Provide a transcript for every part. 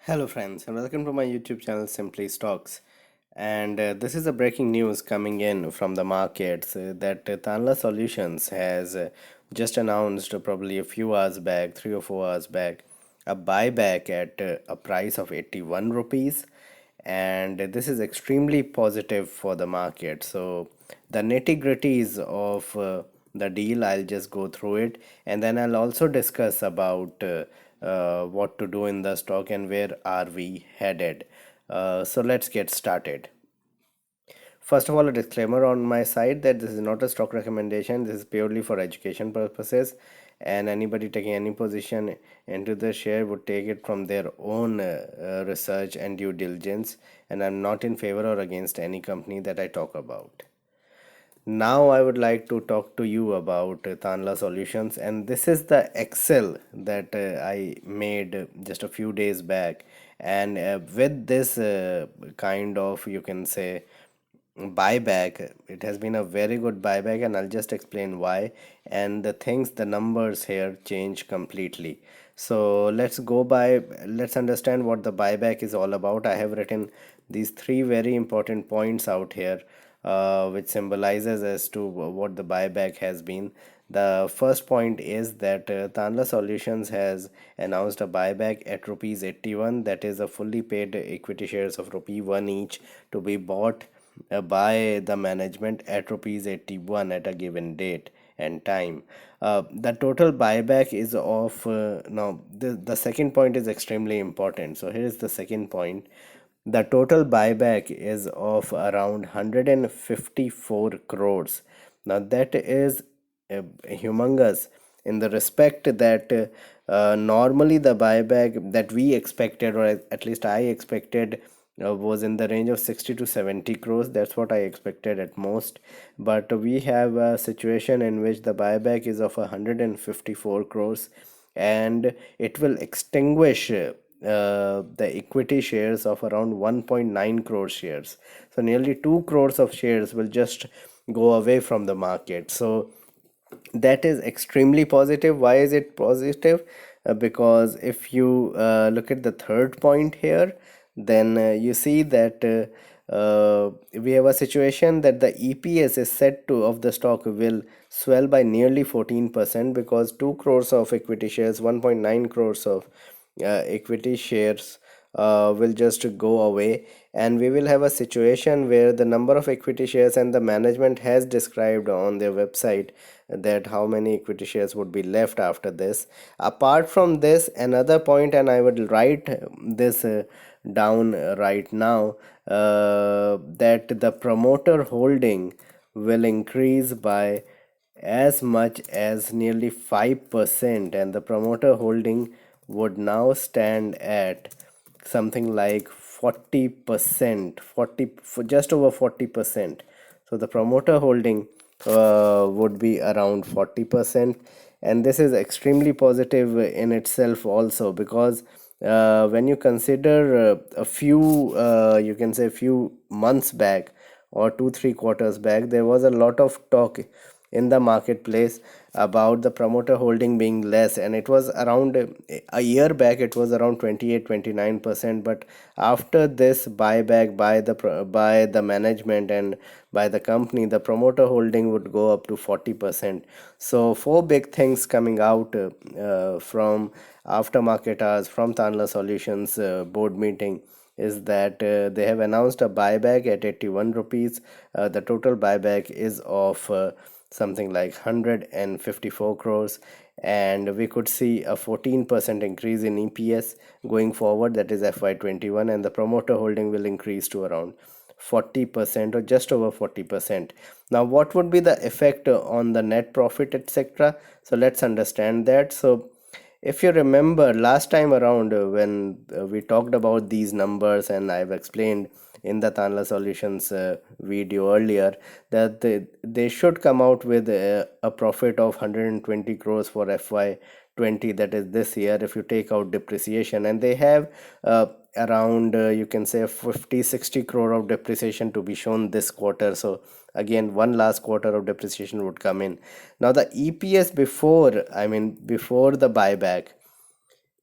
Hello, friends, and welcome to my YouTube channel Simply Stocks. And this is a breaking news coming in from the markets that Tanla Solutions has just announced probably a few hours back, 3 or 4 hours back, a buyback at a price of 81 rupees. And this is extremely positive for the market. So, the nitty gritties of the deal, I'll just go through it, and then I'll also discuss about what to do in the stock and where are we headed. So let's get started. First of all, a disclaimer on my side that this is not a stock recommendation. This is purely for education purposes, and anybody taking any position into the share would take it from their own research and due diligence. And I'm not in favor or against any company that I talk about. Now I would like to talk to you about Tanla Solutions, and this is the Excel that I made just a few days back. And with this kind of, you can say, buyback, it has been a very good buyback, and I'll just explain why. And the numbers here change completely. So let's understand what the buyback is all about. I have written these three very important points out here, which symbolizes as to what the buyback has been. The first point is that Tanla Solutions has announced a buyback at rupees 81, that is a fully paid equity shares of rupee 1 each to be bought by the management at rupees 81 at a given date and time. The total buyback is of now the second point is extremely important. So here is the second point. The total buyback is of around 154 crores. Now that is humongous in the respect that normally the buyback that we expected, or at least I expected, was in the range of 60 to 70 crores. That's what I expected at most. But we have a situation in which the buyback is of 154 crores, and it will extinguish the equity shares of around 1.9 crore shares. So nearly 2 crores of shares will just go away from the market. So that is extremely positive. Why is it positive? Because if you look at the third point here, then you see that we have a situation that the EPS is set to of the stock will swell by nearly 14%, because 2 crores of equity shares, 1.9 crores of equity shares will just go away, and we will have a situation where the number of equity shares, and the management has described on their website that how many equity shares would be left after this. Apart from this, another point, and I would write this down right now, that the promoter holding will increase by as much as nearly 5%, and the promoter holding would now stand at something like 40%, 40 for just over 40%. So the promoter holding would be around 40%, and this is extremely positive in itself also, because when you consider a few you can say a few months back, or 2 3 quarters back, there was a lot of talk in the marketplace about the promoter holding being less, and it was around a year back it was around 28 29%. But after this buyback by the management and by the company, the promoter holding would go up to 40%. So four big things coming out from aftermarket hours from Tanla Solutions board meeting is that they have announced a buyback at 81 rupees. The total buyback is of something like 154 crores, and we could see a 14% increase in EPS going forward, that is FY21, and the promoter holding will increase to around 40% or just over 40%. Now what would be the effect on the net profit, etc.? So let's understand that. So if you remember last time around, when we talked about these numbers, and I've explained in the Tanla Solutions video earlier that they should come out with a profit of 120 crores for FY20, that is this year, if you take out depreciation, and they have around you can say 50 60 crore of depreciation to be shown this quarter. So again, one last quarter of depreciation would come in. Now the EPS before, I mean before the buyback,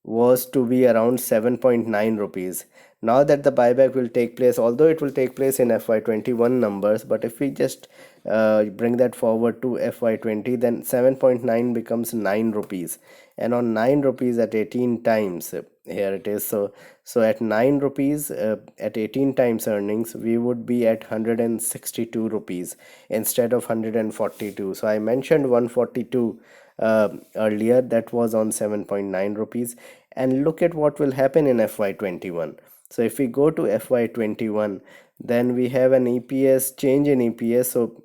was to be around 7.9 rupees. Now that the buyback will take place, although it will take place in FY21 numbers, but if we just bring that forward to FY20, then 7.9 becomes 9 rupees. And on 9 rupees at 18 times, here it is. So at 9 rupees, at 18 times earnings, we would be at 162 rupees instead of 142. So I mentioned 142 earlier, that was on 7.9 rupees. And look at what will happen in FY21. So if we go to FY21, then we have an EPS change in EPS. So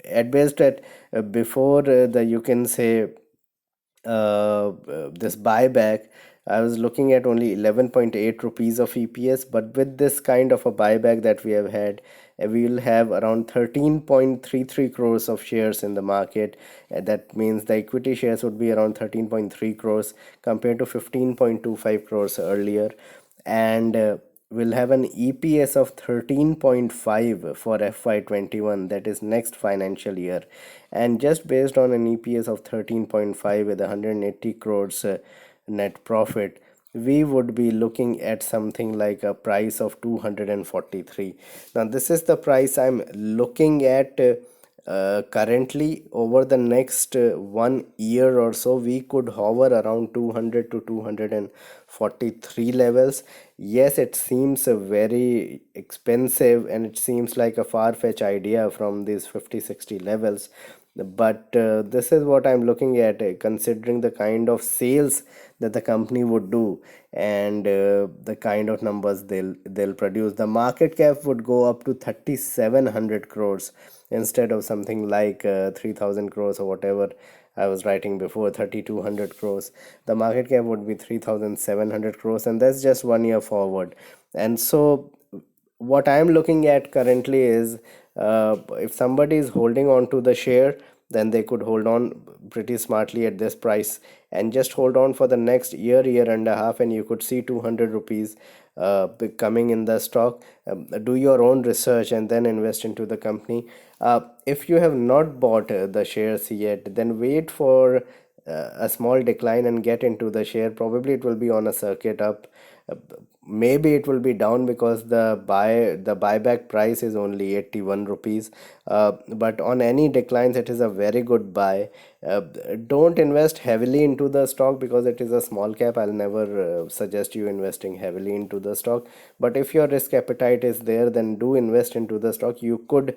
at best, at before the, you can say, this buyback, I was looking at only 11.8 rupees of EPS, but with this kind of a buyback that we have had, we will have around 13.33 crores of shares in the market. That means the equity shares would be around 13.3 crores compared to 15.25 crores earlier. And we'll have an EPS of 13.5 for FY21, that is next financial year. And just based on an EPS of 13.5 with 180 crores net profit, we would be looking at something like a price of 243. Now this is the price I'm looking at. Currently, over the next 1 year or so, we could hover around 200 to 243 levels. Yes, it seems very expensive and it seems like a far-fetched idea from these 50-60 levels, but this is what I'm looking at, considering the kind of sales that the company would do, and the kind of numbers they'll produce. The market cap would go up to 3700 crores instead of something like 3000 crores or whatever I was writing before, 3200 crores. The market cap would be 3700 crores, and that's just 1 year forward. And so what I'm looking at currently is, if somebody is holding on to the share, then they could hold on pretty smartly at this price and just hold on for the next year, year and a half, and you could see 200 rupees coming in the stock. Do your own research and then invest into the company. If you have not bought the shares yet, then wait for a small decline and get into the share. Probably it will be on a circuit up. Uh, Maybe it will be down because the buyback price is only 81 rupees. But on any declines, it is a very good buy. Uh, don't invest heavily into the stock because it is a small cap. I'll never suggest you investing heavily into the stock. But if your risk appetite is there, then do invest into the stock. You could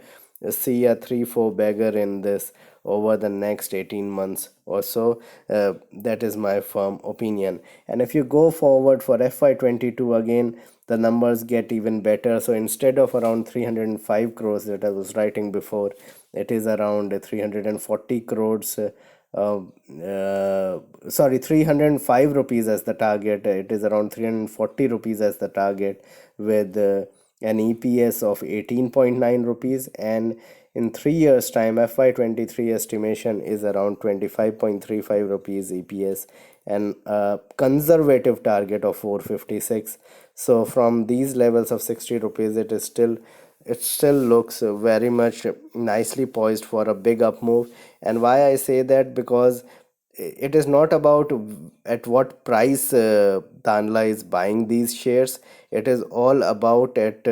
see a 3-4 bagger in this over the next 18 months or so. That is my firm opinion. And if you go forward for FY22, again the numbers get even better. So instead of around 305 crores that I was writing before, it is around 340 crores. Sorry, 305 rupees as the target. It is around 340 rupees as the target, with an EPS of 18.9 rupees. And in 3 years time, FY23 estimation is around 25.35 rupees EPS, and a conservative target of 456. So from these levels of 60 rupees, it still looks very much nicely poised for a big up move. And why I say that, because it is not about at what price Tanla is buying these shares. It is all about at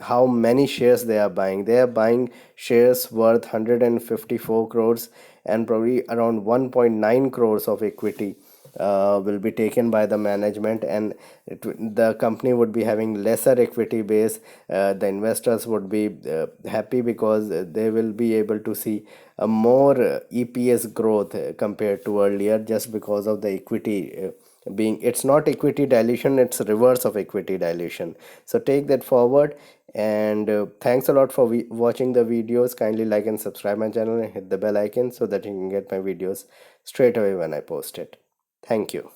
how many shares they are buying. They are buying shares worth 154 crores, and probably around 1.9 crores of equity will be taken by the management, and the company would be having lesser equity base. The investors would be happy because they will be able to see a more EPS growth compared to earlier, just because of the equity being, it's not equity dilution, it's reverse of equity dilution. So take that forward. And thanks a lot for watching the videos. Kindly like and subscribe my channel and hit the bell icon so that you can get my videos straight away when I post it. Thank you.